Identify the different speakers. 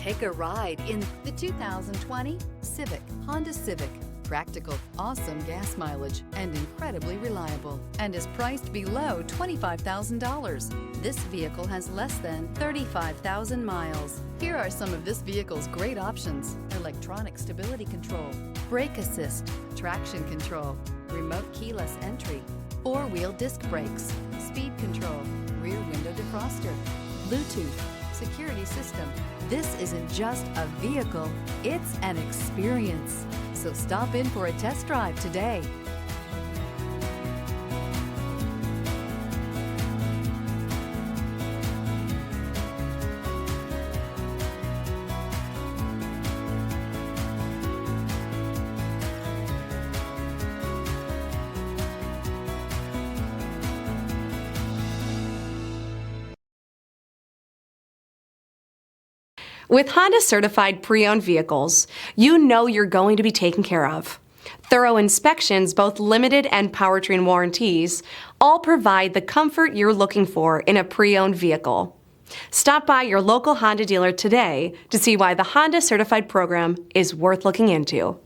Speaker 1: Take a ride in the 2020 Civic, Honda Civic. Practical, awesome gas mileage, and incredibly reliable, and is priced below $25,000. This vehicle has less than 35,000 miles. Here are some of this vehicle's great options: electronic stability control, brake assist, traction control, remote keyless entry, four-wheel disc brakes, speed control, rear window defroster, Bluetooth, security system. This isn't just a vehicle, it's an experience. So stop in for a test drive today.
Speaker 2: With Honda Certified Pre-Owned vehicles, you know you're going to be taken care of. Thorough inspections, both limited and powertrain warranties, all provide the comfort you're looking for in a pre-owned vehicle. Stop by your local Honda dealer today to see why the Honda Certified program is worth looking into.